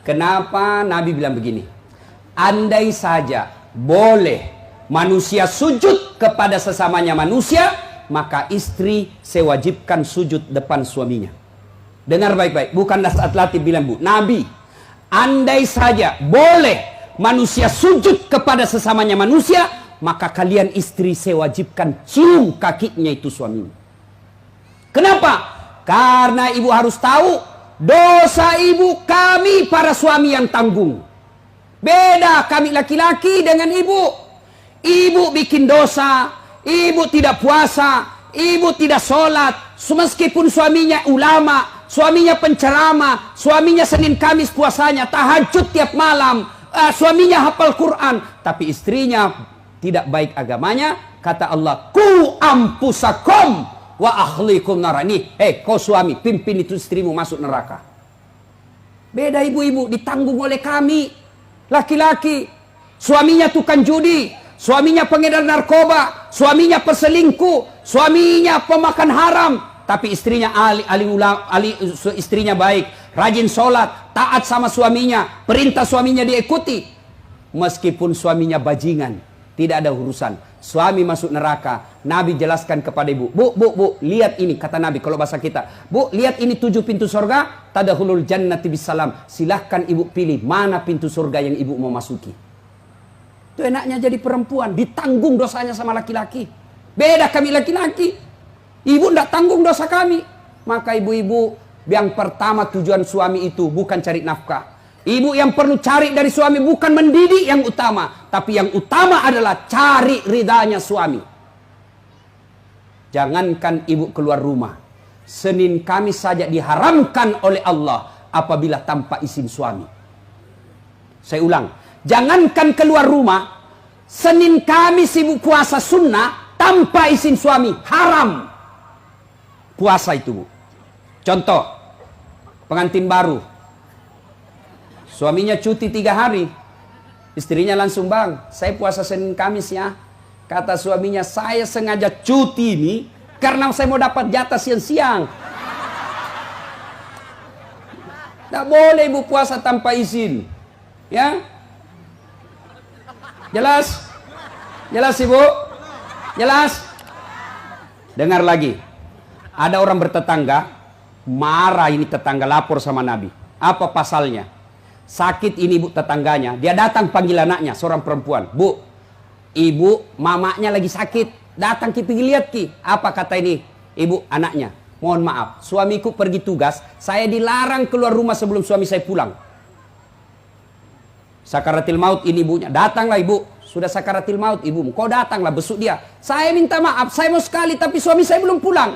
Kenapa Nabi bilang begini? Andai saja boleh manusia sujud kepada sesamanya manusia, maka istri saya wajibkan sujud depan suaminya. Dengar baik-baik, bukan Nas'at Latif bilang, Bu. Nabi, andai saja boleh manusia sujud kepada sesamanya manusia, maka kalian istri saya wajibkan cium kakinya itu suaminya. Kenapa? Karena ibu harus tahu, dosa ibu kami para suami yang tanggung. Beda kami laki-laki dengan ibu. Ibu bikin dosa, ibu tidak puasa, ibu tidak sholat, meskipun suaminya ulama, suaminya penceramah, suaminya Senin Kamis puasanya, tahajud tiap malam, suaminya hafal Quran, tapi istrinya tidak baik agamanya. Kata Allah, ku ampusakum wa akhlikum narani. Kau suami, pimpin itu istrimu masuk neraka. Beda ibu-ibu, ditanggung oleh kami laki-laki. Suaminya tukang judi, suaminya pengedar narkoba, suaminya perselingkuh, suaminya pemakan haram, tapi istrinya istrinya baik, rajin sholat, taat sama suaminya, perintah suaminya diikuti. Meskipun suaminya bajingan, tidak ada urusan. Suami masuk neraka. Nabi jelaskan kepada ibu, bu, lihat ini, kata Nabi kalau bahasa kita, bu, lihat ini 7 pintu surga, tadkhulul jannati bisalam. Silahkan ibu pilih mana pintu surga yang ibu mau masuki. Itu enaknya jadi perempuan, ditanggung dosanya sama laki-laki. Beda kami laki-laki, ibu tidak tanggung dosa kami. Maka ibu-ibu, yang pertama tujuan suami itu bukan cari nafkah. Ibu yang perlu cari dari suami bukan mendidik yang utama, tapi yang utama adalah cari ridhanya suami. Jangankan ibu keluar rumah, Senin Kamis saja diharamkan oleh Allah apabila tanpa izin suami. Saya ulang, jangankan keluar rumah, Senin Kamis ibu puasa sunnah tanpa izin suami, haram puasa itu, Bu. Contoh, pengantin baru, suaminya cuti 3 hari, istrinya langsung, bang, saya puasa Senin Kamis ya. Kata suaminya, saya sengaja cuti ini karena saya mau dapat jatah siang-siang. Tidak boleh ibu puasa tanpa izin, ya? Jelas? Jelas ibu? Jelas? Dengar lagi, ada orang bertetangga, marah ini tetangga, lapor sama Nabi. Apa pasalnya? Sakit ini bu tetangganya, dia datang panggil anaknya, seorang perempuan. Bu, ibu mamanya lagi sakit, datang ki pergi lihat ki. Apa kata ini ibu anaknya? Mohon maaf, suamiku pergi tugas, saya dilarang keluar rumah sebelum suami saya pulang. Sakaratil maut ini ibunya, datanglah ibu, sudah sakaratil maut ibumu, kau datanglah besuk dia. Saya minta maaf, saya mau sekali tapi suami saya belum pulang.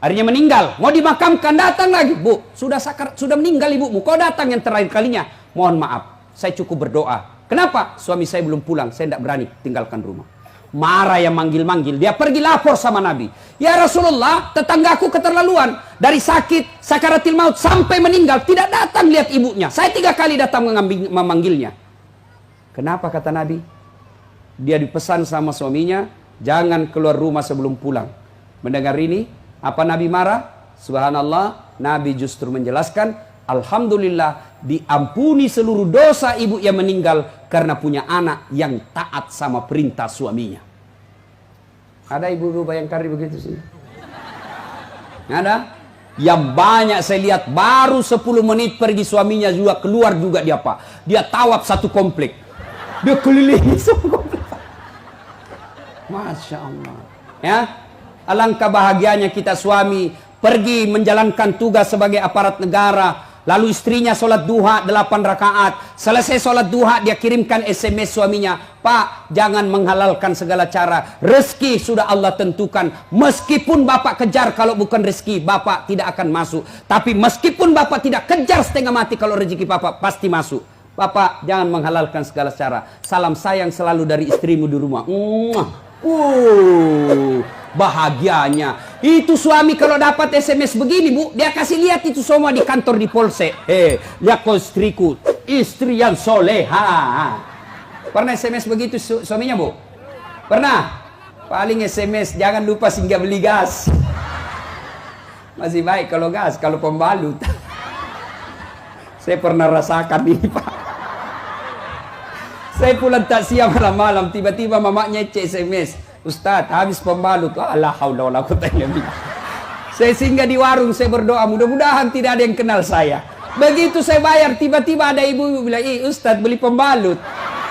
Akhirnya meninggal, mau dimakamkan, datang lagi. Bu, sudah meninggal ibumu, kau datang yang terakhir kalinya. Mohon maaf, saya cukup berdoa. Kenapa? Suami saya belum pulang, saya tidak berani tinggalkan rumah. Marah yang manggil-manggil, dia pergi lapor sama Nabi. Ya Rasulullah, tetanggaku keterlaluan. Dari sakit, sakaratil maut, sampai meninggal, tidak datang lihat ibunya. Saya 3 kali datang memanggilnya. Kenapa kata Nabi? Dia dipesan sama suaminya, jangan keluar rumah sebelum pulang. Mendengar ini, apa Nabi marah? Subhanallah, Nabi justru menjelaskan, alhamdulillah diampuni seluruh dosa ibu yang meninggal karena punya anak yang taat sama perintah suaminya. Ada ibu-ibu Bayangkari begitu sih? Ada? Yang banyak saya lihat baru 10 menit pergi suaminya juga keluar juga dia Pak. Dia tawaf satu komplek. Dia kelilingi semua komplek. Masya Allah. Ya, alangkah bahagianya kita suami pergi menjalankan tugas sebagai aparat negara. Lalu istrinya sholat duha 8 rakaat. Selesai sholat duha dia kirimkan SMS suaminya. Pak, jangan menghalalkan segala cara. Rezeki sudah Allah tentukan. Meskipun bapak kejar kalau bukan rezeki, bapak tidak akan masuk. Tapi meskipun bapak tidak kejar setengah mati, kalau rezeki bapak pasti masuk. Bapak jangan menghalalkan segala cara. Salam sayang selalu dari istrimu di rumah. Bahagianya. Itu suami kalau dapat SMS begini bu, dia kasih lihat itu semua di kantor di polsek. Lihat kau istriku, istri yang soleha. Pernah SMS begitu suaminya bu? Pernah? Paling SMS jangan lupa singgah beli gas. Masih baik kalau gas, kalau pembalut. Saya pernah rasakan ini, Pak. Saya pulang takziah malam-malam, tiba-tiba mamanya SMS, Ustadz, habis pembalut. La haula wala quwata illa billah. Saya singgah di warung, saya berdoa, mudah-mudahan tidak ada yang kenal saya. Begitu saya bayar, tiba-tiba ada ibu bilang, Ustadz beli pembalut.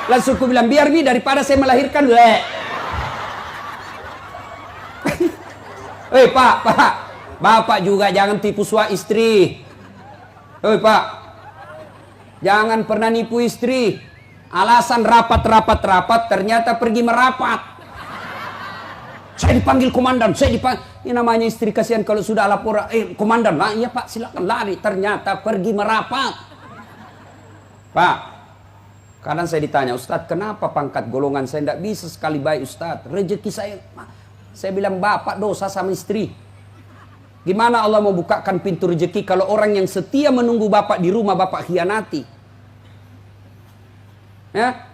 Langsung aku bilang, biar Mi, daripada saya melahirkan. Pak, Bapak juga jangan tipu suami istri. Pak, jangan pernah nipu istri. Alasan rapat, ternyata pergi merapat. Saya dipanggil komandan, ini namanya istri, kasihan kalau sudah lapor, komandan, lah iya Pak, silakan lari, ternyata pergi merapat. Pak, kadang saya ditanya, Ustadz kenapa pangkat golongan saya tidak bisa sekali baik Ustadz, rezeki saya bilang Bapak dosa sama istri. Gimana Allah mau bukakan pintu rezeki kalau orang yang setia menunggu Bapak di rumah Bapak khianati? Ya?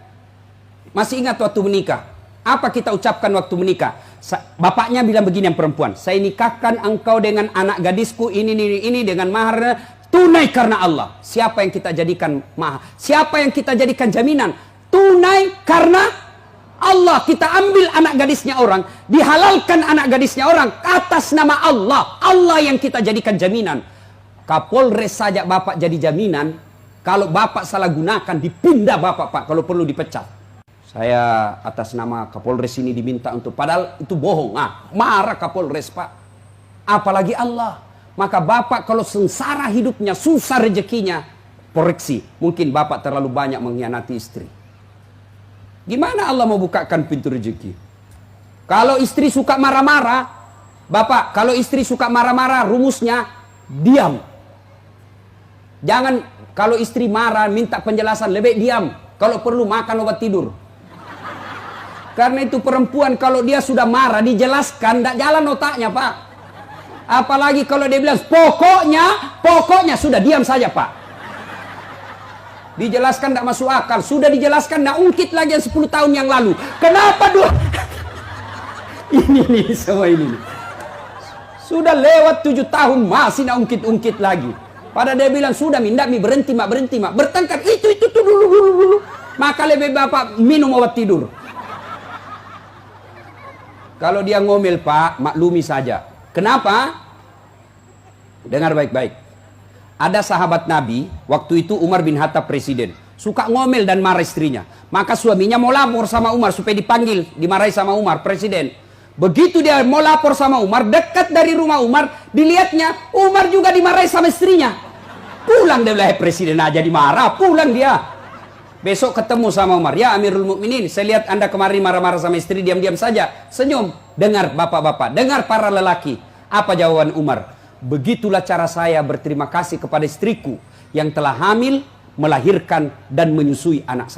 Masih ingat waktu menikah? Apa kita ucapkan waktu menikah? Bapaknya bilang begini yang perempuan, saya nikahkan engkau dengan anak gadisku ini dengan mahar tunai karena Allah. Siapa yang kita jadikan mahar? Siapa yang kita jadikan jaminan? Tunai karena Allah. Kita ambil anak gadisnya orang, dihalalkan anak gadisnya orang atas nama Allah. Allah yang kita jadikan jaminan. Kapolres saja Bapak jadi jaminan. Kalau Bapak salah gunakan, dipindah Bapak, Pak, kalau perlu dipecat. Saya atas nama Kapolres ini diminta untuk, padahal itu bohong. Marah Kapolres, Pak. Apalagi Allah. Maka Bapak kalau sengsara hidupnya, susah rezekinya, koreksi. Mungkin Bapak terlalu banyak mengkhianati istri. Gimana Allah mau bukakan pintu rezeki? Kalau istri suka marah-marah, Bapak, kalau istri suka marah-marah, rumusnya diam. Jangan, kalau istri marah, minta penjelasan, lebih diam. Kalau perlu makan obat tidur. Karena itu perempuan kalau dia sudah marah, dijelaskan, tidak jalan otaknya, Pak. Apalagi kalau dia bilang, pokoknya, sudah diam saja, Pak. Dijelaskan tidak masuk akal. Sudah dijelaskan, tidak ungkit lagi yang 10 tahun yang lalu. Kenapa dua? ini semua ini. Sudah lewat 7 tahun, masih tidak ungkit-ungkit lagi. Pada dia bilang, sudah mindak mi, berhenti mak. Bertengkar, itu dulu. Maka lebih Bapak minum obat tidur. Kalau dia ngomel, Pak, maklumi saja. Kenapa? Dengar baik-baik. Ada sahabat Nabi, waktu itu Umar bin Khattab presiden. Suka ngomel dan marah istrinya. Maka suaminya mau lapor sama Umar supaya dipanggil, dimarahi sama Umar, presiden. Begitu dia mau lapor sama Umar, dekat dari rumah Umar, dilihatnya Umar juga dimarahi sama istrinya. Pulang dia bilang, presiden aja dimarah, pulang dia. Besok ketemu sama Umar, ya Amirul Mukminin, saya lihat Anda kemarin marah-marah sama istri, diam-diam saja, senyum. Dengar bapak-bapak, dengar para lelaki. Apa jawaban Umar? Begitulah cara saya berterima kasih kepada istriku yang telah hamil, melahirkan dan menyusui anak saya.